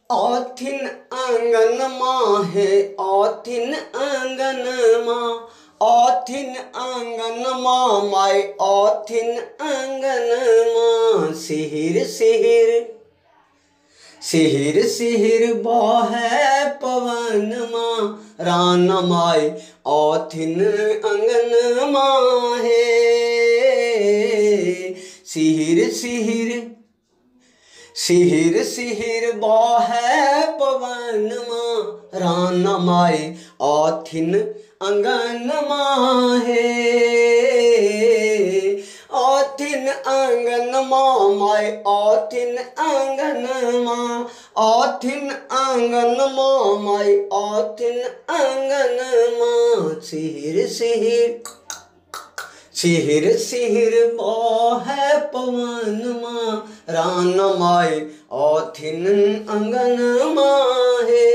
ऑथिन आंगन माँ है ऑथिन आंगन माँ, ऑथिन आंगन माँ माय ऑथिन आंगन माँ। सिहिर सिहिर सिहिर सिहिर बहे पवन माँ, रान माय ऑथिन आंगन माँ है। सिहिर सिहिर सिहिर सिहिर बहे पवन माँ, रान माय ऑथिन आंगन माँ है। ऑथिन आंगन माँ माय ऑथिन आंगन माँ, ऑथिन आंगन माँ माय ऑथिन आंगन माँ। सिहिर सिहिर सिहिर सिहिर बहे पवन माँ, रान माय ऑथिन आंगन माँ है।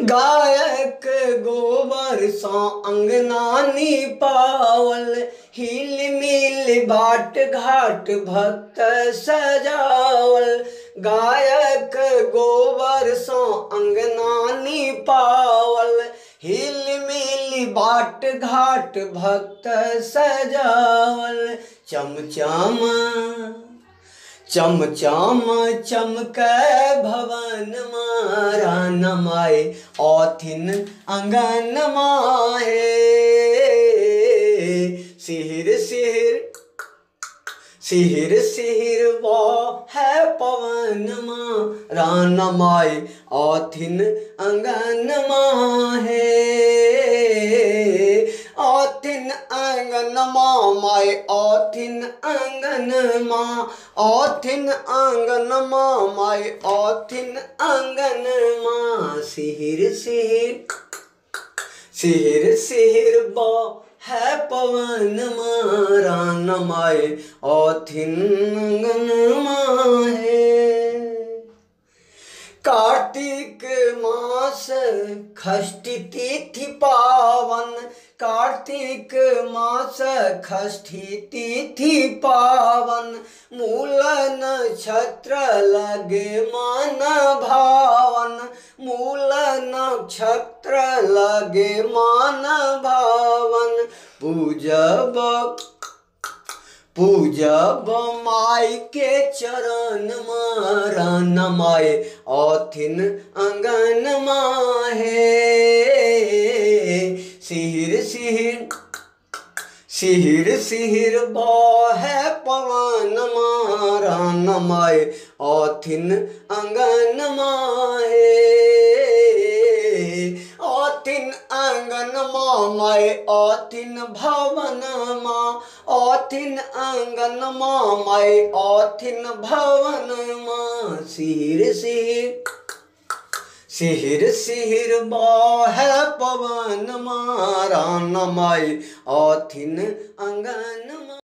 गायक गोबर सौ अंगना निपावल, हिल मिल बाट घाट भक्त सजावल। गायक गोबर सौ अंगना निपावल, हिल मिल बाट घाट भक्त सजावल। चमचम चमचम चमकै भवन माँ, रान माय ऑथिन आंगन माँ है। सिहिर सिहिर सिहिर सिहिर बहे पवन माँ, रान माय ऑथिन आंगन माँ है। ऑथिन आंगन माँ माय ऑथिन आंगन माँ, ऑथिन आंगन माँ माय ऑथिन आंगन माँ। सिहिर सिहिर सिहिर सिहिर बहे पवन माँ, रान माय ऑथिन आंगन माँ है। कार्तिक मास षष्ठी तिथि पावन, कार्तिक मास षष्ठी तिथि पावन। मूल नक्षत्र लगे मन भावन, मूल नक्षत्र लगे मन भावन। पूजब माई के चरण माँ, रान माय ऑथिन आंगन माँ है। सिहिर सिहिर सिहिर सिहिर बहे पवन माँ, रान माय ऑथिन आंगन माँ है। ऑथिन आंगन माँ माय ऑथिन भवन माँ, ऑथिन आंगन माँ माय ऑथिन भवन माँ। सिहिर सिहिर सिहिर सिहिर बहे पवन माँ, रान माय ऑथिन आंगन